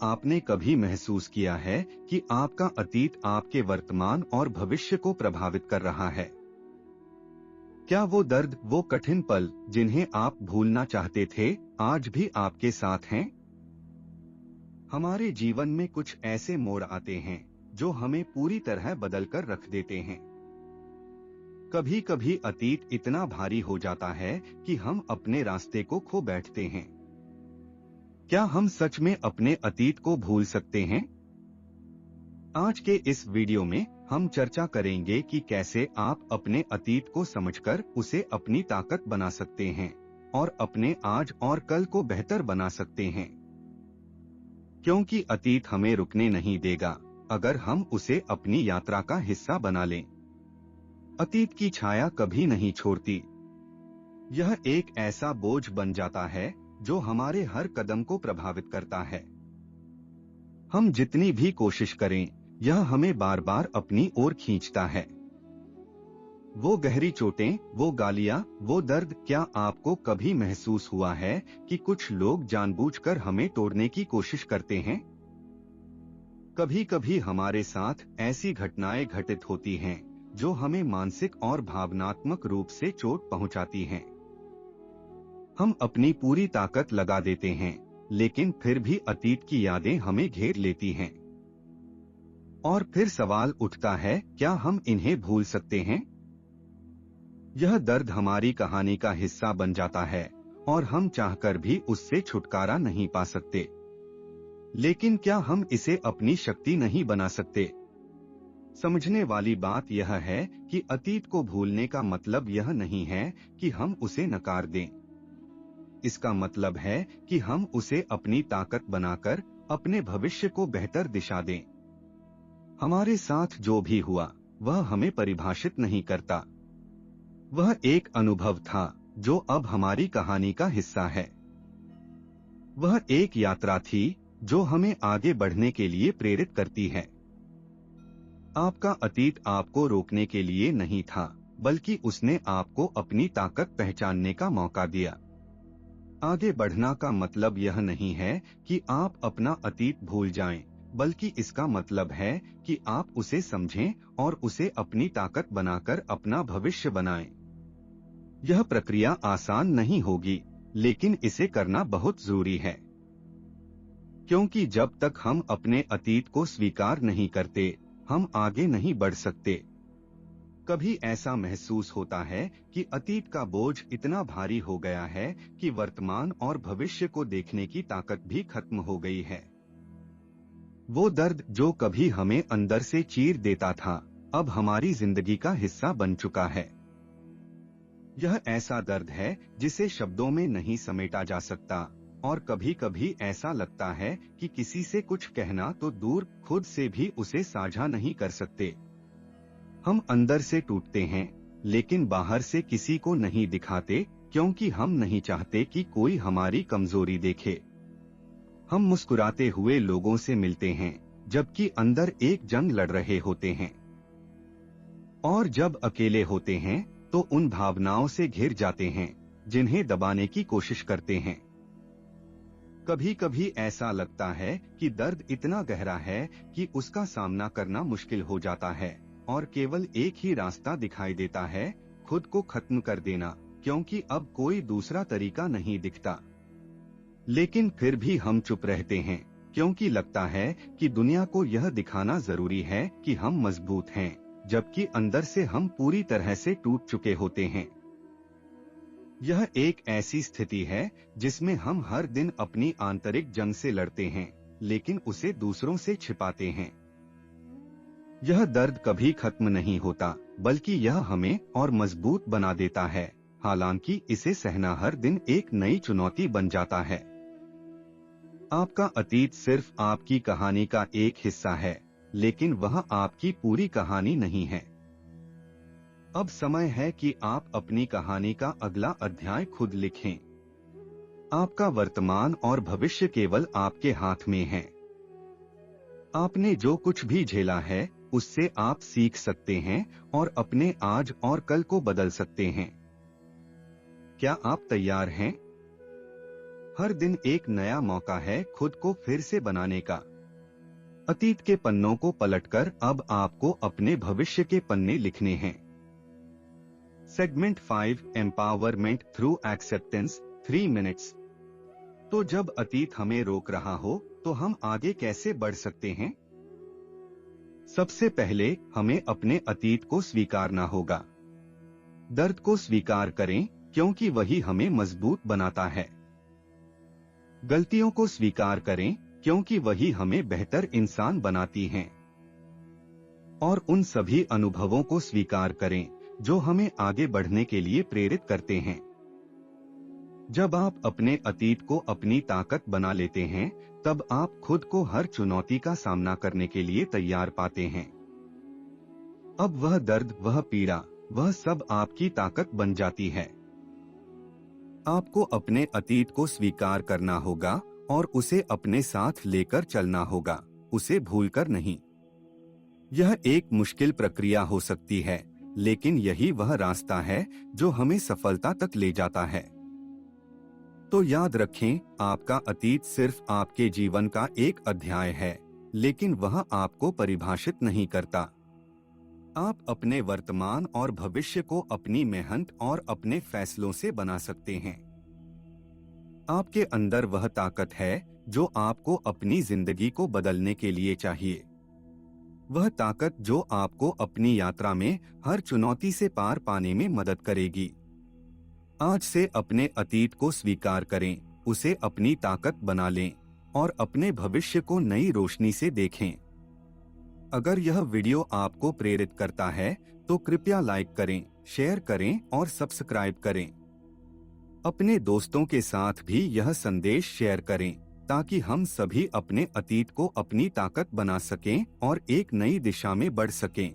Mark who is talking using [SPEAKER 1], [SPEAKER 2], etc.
[SPEAKER 1] आपने कभी महसूस किया है कि आपका अतीत आपके वर्तमान और भविष्य को प्रभावित कर रहा है? क्या वो दर्द, वो कठिन पल जिन्हें आप भूलना चाहते थे, आज भी आपके साथ हैं? हमारे जीवन में कुछ ऐसे मोड़ आते हैं जो हमें पूरी तरह बदल कर रख देते हैं। कभी कभी अतीत इतना भारी हो जाता है कि हम अपने रास्ते को खो बैठते हैं। क्या हम सच में अपने अतीत को भूल सकते हैं? आज के इस वीडियो में हम चर्चा करेंगे कि कैसे आप अपने अतीत को समझकर उसे अपनी ताकत बना सकते हैं और अपने आज और कल को बेहतर बना सकते हैं। क्योंकि अतीत हमें रुकने नहीं देगा अगर हम उसे अपनी यात्रा का हिस्सा बना लें। अतीत की छाया कभी नहीं छोड़ती। यह एक ऐसा बोझ बन जाता है जो हमारे हर कदम को प्रभावित करता है। हम जितनी भी कोशिश करें, यह हमें बार बार अपनी ओर खींचता है। वो गहरी चोटें, वो गालियां, वो दर्द, क्या आपको कभी महसूस हुआ है कि कुछ लोग जानबूझकर हमें तोड़ने की कोशिश करते हैं? कभी कभी हमारे साथ ऐसी घटनाएं घटित होती हैं जो हमें मानसिक और भावनात्मक रूप से चोट पहुंचाती हैं। हम अपनी पूरी ताकत लगा देते हैं, लेकिन फिर भी अतीत की यादें हमें घेर लेती हैं। और फिर सवाल उठता है, क्या हम इन्हें भूल सकते हैं? यह दर्द हमारी कहानी का हिस्सा बन जाता है और हम चाहकर भी उससे छुटकारा नहीं पा सकते। लेकिन क्या हम इसे अपनी शक्ति नहीं बना सकते? समझने वाली बात यह है कि अतीत को भूलने का मतलब यह नहीं है कि हम उसे नकार दें। इसका मतलब है कि हम उसे अपनी ताकत बनाकर अपने भविष्य को बेहतर दिशा दें। हमारे साथ जो भी हुआ वह हमें परिभाषित नहीं करता। वह एक अनुभव था जो अब हमारी कहानी का हिस्सा है। वह एक यात्रा थी जो हमें आगे बढ़ने के लिए प्रेरित करती है। आपका अतीत आपको रोकने के लिए नहीं था, बल्कि उसने आपको अपनी ताकत पहचानने का मौका दिया। आगे बढ़ना का मतलब यह नहीं है कि आप अपना अतीत भूल जाएं, बल्कि इसका मतलब है कि आप उसे समझें और उसे अपनी ताकत बनाकर अपना भविष्य बनाएं। यह प्रक्रिया आसान नहीं होगी, लेकिन इसे करना बहुत जरूरी है। क्योंकि जब तक हम अपने अतीत को स्वीकार नहीं करते, हम आगे नहीं बढ़ सकते। कभी ऐसा महसूस होता है कि अतीत का बोझ इतना भारी हो गया है कि वर्तमान और भविष्य को देखने की ताकत भी खत्म हो गई है। वो दर्द जो कभी हमें अंदर से चीर देता था, अब हमारी जिंदगी का हिस्सा बन चुका है। यह ऐसा दर्द है जिसे शब्दों में नहीं समेटा जा सकता, और कभी कभी ऐसा लगता है कि किसी से कुछ कहना तो दूर, खुद से भी उसे साझा नहीं कर सकते। हम अंदर से टूटते हैं, लेकिन बाहर से किसी को नहीं दिखाते, क्योंकि हम नहीं चाहते कि कोई हमारी कमजोरी देखे। हम मुस्कुराते हुए लोगों से मिलते हैं, जबकि अंदर एक जंग लड़ रहे होते हैं। और जब अकेले होते हैं तो उन भावनाओं से घिर जाते हैं जिन्हें दबाने की कोशिश करते हैं। कभी कभी ऐसा लगता है कि दर्द इतना गहरा है कि उसका सामना करना मुश्किल हो जाता है, और केवल एक ही रास्ता दिखाई देता है, खुद को खत्म कर देना, क्योंकि अब कोई दूसरा तरीका नहीं दिखता। लेकिन फिर भी हम चुप रहते हैं, क्योंकि लगता है कि दुनिया को यह दिखाना जरूरी है कि हम मजबूत हैं, जबकि अंदर से हम पूरी तरह से टूट चुके होते हैं। यह एक ऐसी स्थिति है जिसमें हम हर दिन अपनी आंतरिक जंग से लड़ते हैं, लेकिन उसे दूसरों से छिपाते हैं। यह दर्द कभी खत्म नहीं होता, बल्कि यह हमें और मजबूत बना देता है, हालांकि इसे सहना हर दिन एक नई चुनौती बन जाता है। आपका अतीत सिर्फ आपकी कहानी का एक हिस्सा है, लेकिन वह आपकी पूरी कहानी नहीं है। अब समय है कि आप अपनी कहानी का अगला अध्याय खुद लिखें। आपका वर्तमान और भविष्य केवल आपके हाथ में है। आपने जो कुछ भी झेला है, उससे आप सीख सकते हैं और अपने आज और कल को बदल सकते हैं। क्या आप तैयार हैं? हर दिन एक नया मौका है खुद को फिर से बनाने का। अतीत के पन्नों को पलटकर अब आपको अपने भविष्य के पन्ने लिखने हैं। Segment 5 empowerment through acceptance 3 minutes. तो जब अतीत हमें रोक रहा हो तो हम आगे कैसे बढ़ सकते हैं? सबसे पहले हमें अपने अतीत को स्वीकारना होगा। दर्द को स्वीकार करें क्योंकि वही हमें मजबूत बनाता है। गलतियों को स्वीकार करें क्योंकि वही हमें बेहतर इंसान बनाती हैं। और उन सभी अनुभवों को स्वीकार करें जो हमें आगे बढ़ने के लिए प्रेरित करते हैं। जब आप अपने अतीत को अपनी ताकत बना लेते हैं, तब आप खुद को हर चुनौती का सामना करने के लिए तैयार पाते हैं। अब वह दर्द, वह पीड़ा, वह सब आपकी ताकत बन जाती है। आपको अपने अतीत को स्वीकार करना होगा और उसे अपने साथ लेकर चलना होगा, उसे भूलकर नहीं। यह एक मुश्किल प्रक्रिया हो सकती है, लेकिन यही वह रास्ता है जो हमें सफलता तक ले जाता है। तो याद रखें, आपका अतीत सिर्फ आपके जीवन का एक अध्याय है, लेकिन वह आपको परिभाषित नहीं करता। आप अपने वर्तमान और भविष्य को अपनी मेहनत और अपने फैसलों से बना सकते हैं। आपके अंदर वह ताकत है जो आपको अपनी जिंदगी को बदलने के लिए चाहिए। वह ताकत जो आपको अपनी यात्रा में हर चुनौती से पार पाने में मदद करेगी। आज से अपने अतीत को स्वीकार करें, उसे अपनी ताकत बना लें और अपने भविष्य को नई रोशनी से देखें। अगर यह वीडियो आपको प्रेरित करता है तो कृपया लाइक करें, शेयर करें और सब्सक्राइब करें। अपने दोस्तों के साथ भी यह संदेश शेयर करें ताकि हम सभी अपने अतीत को अपनी ताकत बना सकें और एक नई दिशा में बढ़ सकें।